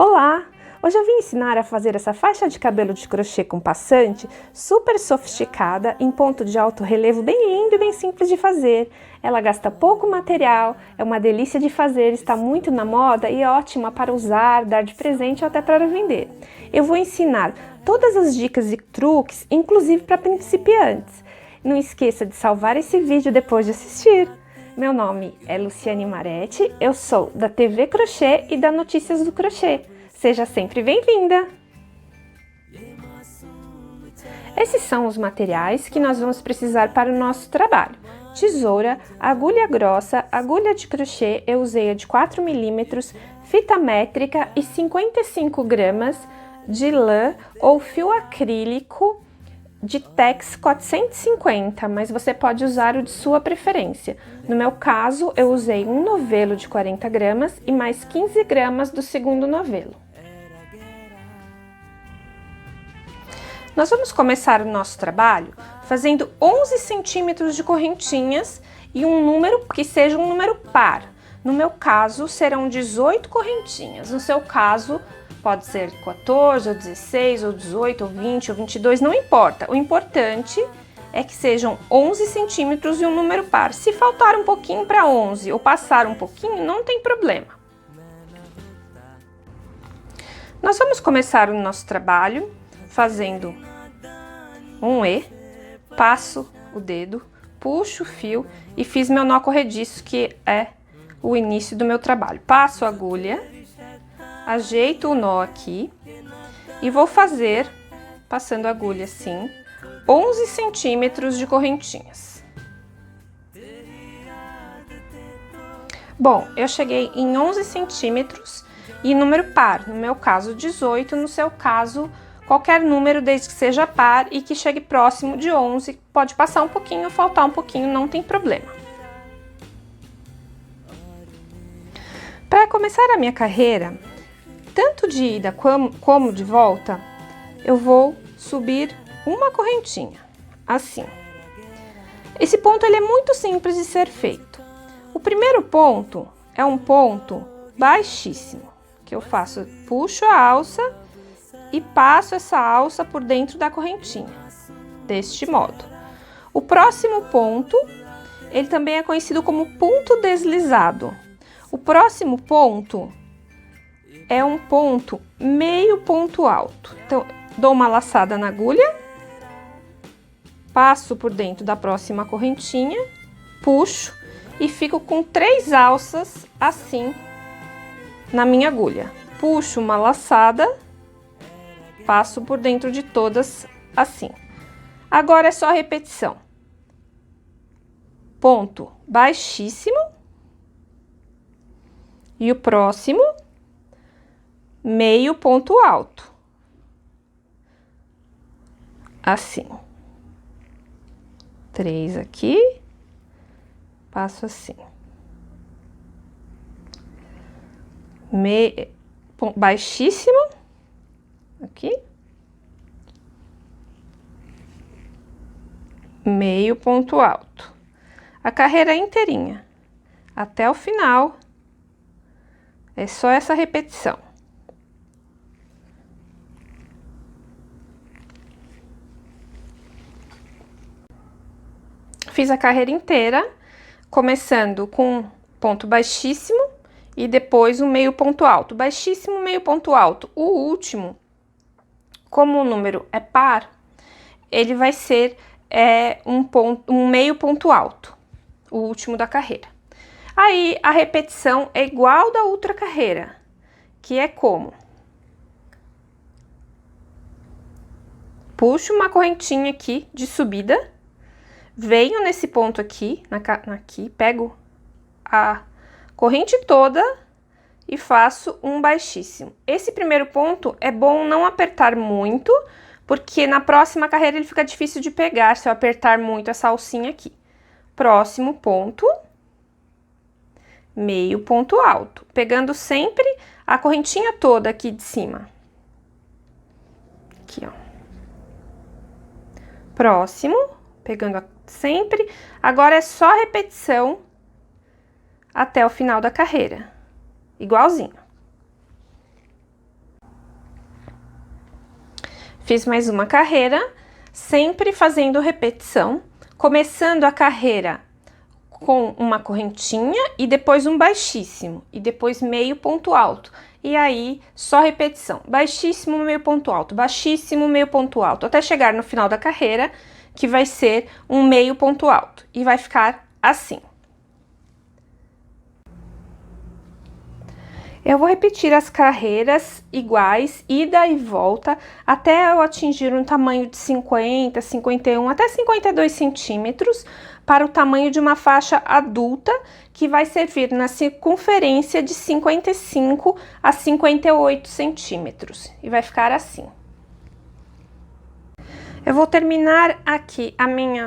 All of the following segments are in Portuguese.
Olá! Hoje eu vim ensinar a fazer essa faixa de cabelo de crochê com passante super sofisticada, em ponto de alto relevo, bem lindo e bem simples de fazer. Ela gasta pouco material, é uma delícia de fazer, está muito na moda e é ótima para usar, dar de presente ou até para vender. Eu vou ensinar todas as dicas e truques, inclusive para principiantes. Não esqueça de salvar esse vídeo depois de assistir. Meu nome é Luciane Maretti, eu sou da TV Crochê e da Notícias do Crochê. Seja sempre bem-vinda! Esses são os materiais que nós vamos precisar para o nosso trabalho. Tesoura, agulha grossa, agulha de crochê, eu usei a de 4 milímetros, fita métrica e 55 gramas de lã ou fio acrílico de Tex 450, mas você pode usar o de sua preferência. No meu caso, eu usei um novelo de 40 gramas e mais 15 gramas do segundo novelo. Nós vamos começar o nosso trabalho fazendo 11 centímetros de correntinhas e um número que seja um número par. No meu caso, serão 18 correntinhas. No seu caso, pode ser 14, ou 16, ou 18, ou 20, ou 22, não importa. O importante é que sejam 11 centímetros e um número par. Se faltar um pouquinho para 11 ou passar um pouquinho, não tem problema. Nós vamos começar o nosso trabalho fazendo um E, passo o dedo, puxo o fio e fiz meu nó corrediço, que é o início do meu trabalho. Passo a agulha, ajeito o nó aqui e vou fazer, passando a agulha assim, 11 centímetros de correntinhas. Bom, eu cheguei em 11 centímetros e número par, no meu caso 18, no seu caso qualquer número desde que seja par e que chegue próximo de 11, pode passar um pouquinho, faltar um pouquinho, não tem problema. Para começar a minha carreira, tanto de ida como de volta, eu vou subir uma correntinha, assim. Esse ponto ele é muito simples de ser feito. O primeiro ponto é um ponto baixíssimo, que eu faço, puxo a alça e passo essa alça por dentro da correntinha, deste modo. O próximo ponto, ele também é conhecido como ponto deslizado. O próximo ponto é um ponto meio ponto alto. Então, dou uma laçada na agulha, passo por dentro da próxima correntinha, puxo e fico com 3 alças assim na minha agulha. Puxo uma laçada, passo por dentro de todas assim. Agora é só repetição. Ponto baixíssimo. E o próximo, meio ponto alto. Assim. 3 aqui. Passo assim. Baixíssimo. Aqui. Meio ponto alto. A carreira inteirinha. Até o final. É só essa repetição. Fiz a carreira inteira, começando com ponto baixíssimo e depois um meio ponto alto. Baixíssimo, meio ponto alto. O último, como o número é par, ele vai ser um meio ponto alto, o último da carreira. Aí, a repetição é igual da outra carreira, que é como? Puxo uma correntinha aqui de subida, venho nesse ponto aqui, aqui, pego a corrente toda e faço um baixíssimo. Esse primeiro ponto é bom não apertar muito, porque na próxima carreira ele fica difícil de pegar se eu apertar muito essa alcinha aqui. Próximo ponto, meio ponto alto, pegando sempre a correntinha toda aqui de cima. Aqui, ó. Próximo, pegando sempre. Agora é só repetição até o final da carreira, igualzinho. Fiz mais uma carreira, sempre fazendo repetição, começando a carreira com uma correntinha e depois um baixíssimo, e depois meio ponto alto. E aí, só repetição, baixíssimo, meio ponto alto, baixíssimo, meio ponto alto, até chegar no final da carreira, que vai ser um meio ponto alto, e vai ficar assim. Eu vou repetir as carreiras iguais, ida e volta, até eu atingir um tamanho de 50, 51, até 52 centímetros, para o tamanho de uma faixa adulta, que vai servir na circunferência de 55 a 58 centímetros, e vai ficar assim. Eu vou terminar aqui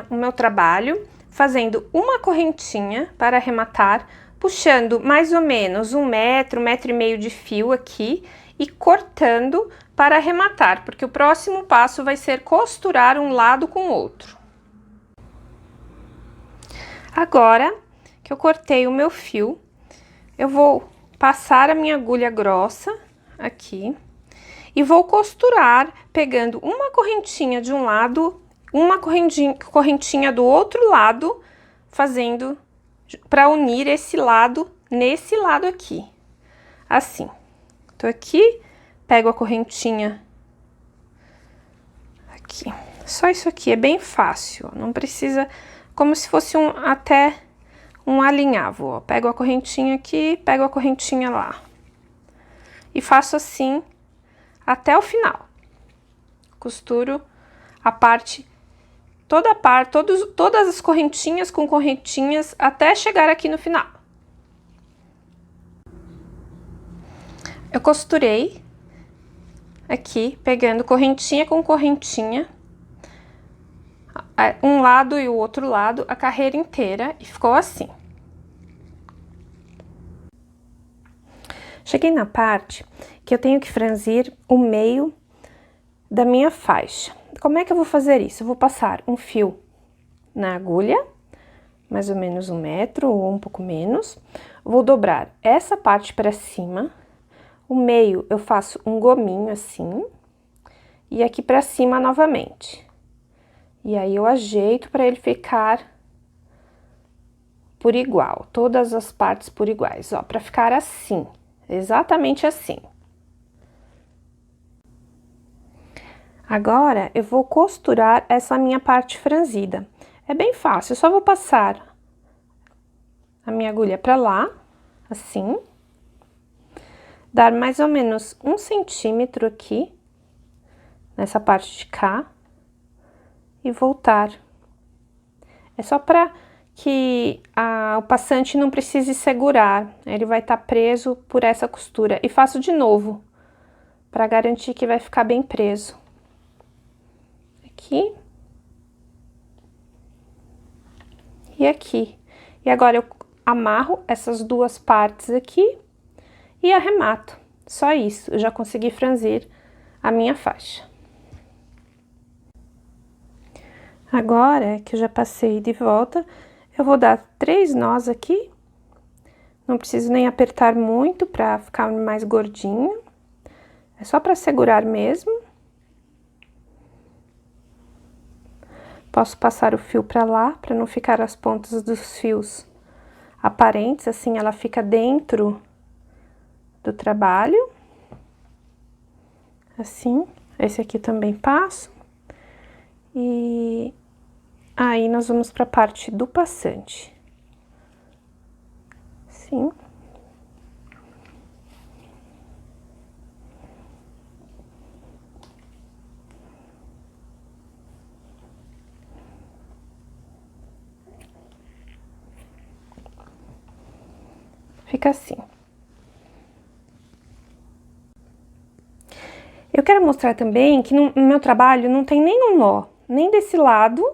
o meu trabalho, fazendo uma correntinha para arrematar, puxando mais ou menos 1 metro, 1,5 metros de fio aqui e cortando para arrematar, porque o próximo passo vai ser costurar um lado com o outro. Agora que eu cortei o meu fio, eu vou passar a minha agulha grossa aqui e vou costurar pegando uma correntinha de um lado, uma correntinha do outro lado, fazendo para unir esse lado nesse lado aqui, assim. Tô aqui, pego a correntinha aqui. Só isso aqui, é bem fácil, ó, não precisa, como se fosse até um alinhavo, ó. Pego a correntinha aqui, pego a correntinha lá. E faço assim até o final. Costuro a parte, todas as correntinhas com correntinhas até chegar aqui no final. Eu costurei aqui, pegando correntinha com correntinha, um lado e o outro lado, a carreira inteira, e ficou assim. Cheguei na parte que eu tenho que franzir o meio da minha faixa. Como é que eu vou fazer isso? Eu vou passar um fio na agulha, mais ou menos 1 metro ou um pouco menos. Vou dobrar essa parte para cima. O meio eu faço um gominho assim. E aqui para cima novamente. E aí eu ajeito para ele ficar por igual. Todas as partes por iguais, ó. Para ficar assim. Exatamente assim. Agora, eu vou costurar essa minha parte franzida. É bem fácil, eu só vou passar a minha agulha pra lá, assim. Dar mais ou menos 1 centímetro aqui, nessa parte de cá. E voltar. É só pra que o passante não precise segurar, ele vai estar preso por essa costura. E faço de novo, pra garantir que vai ficar bem preso. Aqui. E aqui. E agora eu amarro essas duas partes aqui e arremato. Só isso, eu já consegui franzir a minha faixa. Agora que eu já passei de volta, eu vou dar 3 nós aqui. Não preciso nem apertar muito pra ficar mais gordinho. É só pra segurar mesmo. Posso passar o fio pra lá, pra não ficar as pontas dos fios aparentes, assim ela fica dentro do trabalho. Assim, esse aqui também passo. E aí, nós vamos pra parte do passante. Assim. Fica assim. Eu quero mostrar também que no meu trabalho não tem nenhum nó, nem desse lado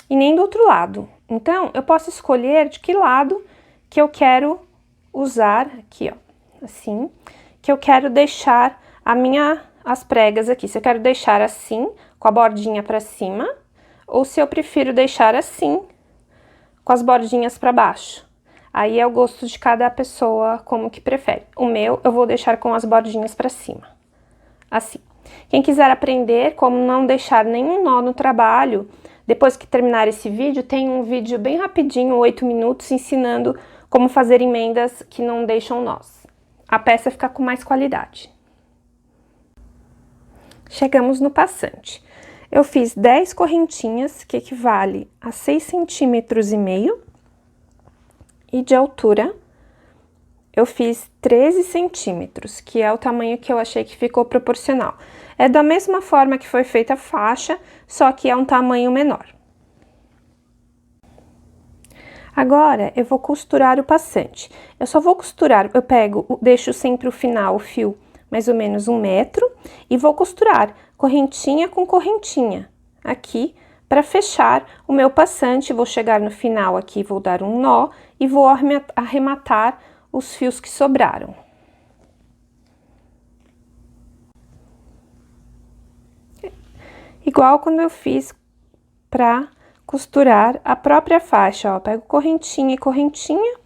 e nem do outro lado. Então, eu posso escolher de que lado que eu quero usar, aqui, ó, assim, que eu quero deixar as pregas aqui. Se eu quero deixar assim, com a bordinha pra cima, ou se eu prefiro deixar assim, com as bordinhas pra baixo. Aí é o gosto de cada pessoa, como que prefere. O meu, eu vou deixar com as bordinhas pra cima, assim. Quem quiser aprender como não deixar nenhum nó no trabalho, depois que terminar esse vídeo, tem um vídeo bem rapidinho, 8 minutos, ensinando como fazer emendas que não deixam nós. A peça fica com mais qualidade. Chegamos no passante. Eu fiz 10 correntinhas, que equivale a 6,5 centímetros, e de altura eu fiz 13 centímetros, que é o tamanho que eu achei que ficou proporcional. É da mesma forma que foi feita a faixa, só que é um tamanho menor. Agora, eu vou costurar o passante. Eu só vou costurar, deixo sempre o final, o fio, mais ou menos 1 metro, e vou costurar correntinha com correntinha, aqui, para fechar o meu passante. Vou chegar no final aqui, vou dar um nó, e vou arrematar os fios que sobraram. Igual quando eu fiz para costurar a própria faixa, ó, pego correntinha e correntinha,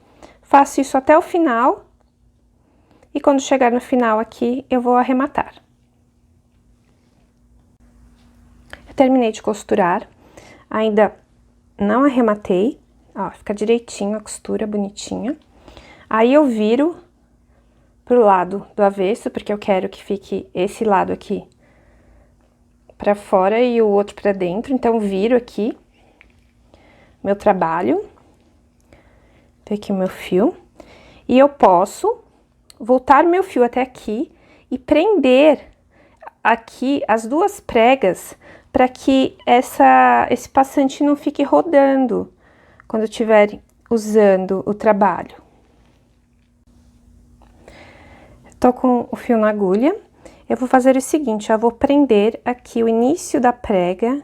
faço isso até o final, e quando chegar no final aqui, eu vou arrematar. Eu terminei de costurar, ainda não arrematei, ó, fica direitinho a costura, bonitinha. Aí eu viro pro lado do avesso, porque eu quero que fique esse lado aqui pra fora e o outro pra dentro, então viro aqui meu trabalho, tem aqui o meu fio, e eu posso voltar meu fio até aqui e prender aqui as duas pregas para que esse passante não fique rodando quando eu estiver usando o trabalho. Tô com o fio na agulha, eu vou fazer o seguinte, eu vou prender aqui o início da prega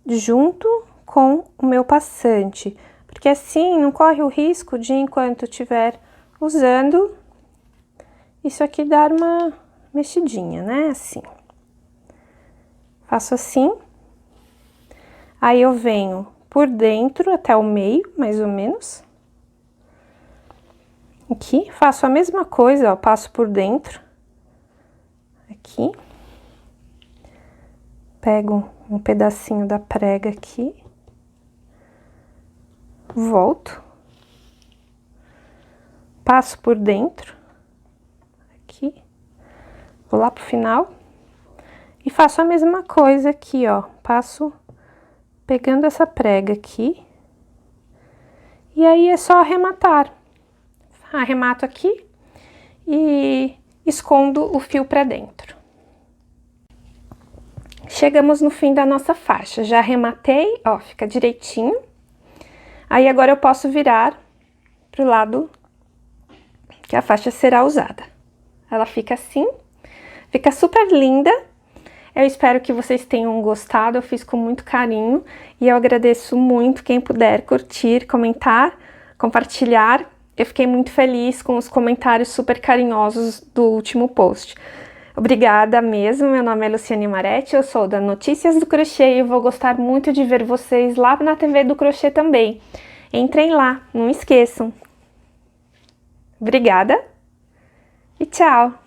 junto com o meu passante, porque assim não corre o risco de, enquanto eu estiver usando, isso aqui dar uma mexidinha, né, assim. Faço assim, aí eu venho por dentro até o meio, mais ou menos. Aqui, faço a mesma coisa, ó, passo por dentro, aqui. Pego um pedacinho da prega aqui. Volto. Passo por dentro, aqui. Vou lá pro final. E faço a mesma coisa aqui, ó, passo pegando essa prega aqui, e aí é só arrematar. Arremato aqui e escondo o fio pra dentro. Chegamos no fim da nossa faixa, já arrematei, ó, fica direitinho. Aí agora eu posso virar pro lado que a faixa será usada. Ela fica assim, fica super linda. Eu espero que vocês tenham gostado, eu fiz com muito carinho e eu agradeço muito quem puder curtir, comentar, compartilhar. Eu fiquei muito feliz com os comentários super carinhosos do último post. Obrigada mesmo, meu nome é Luciane Maretti, eu sou da Notícias do Crochê e vou gostar muito de ver vocês lá na TV do Crochê também. Entrem lá, não esqueçam. Obrigada e tchau!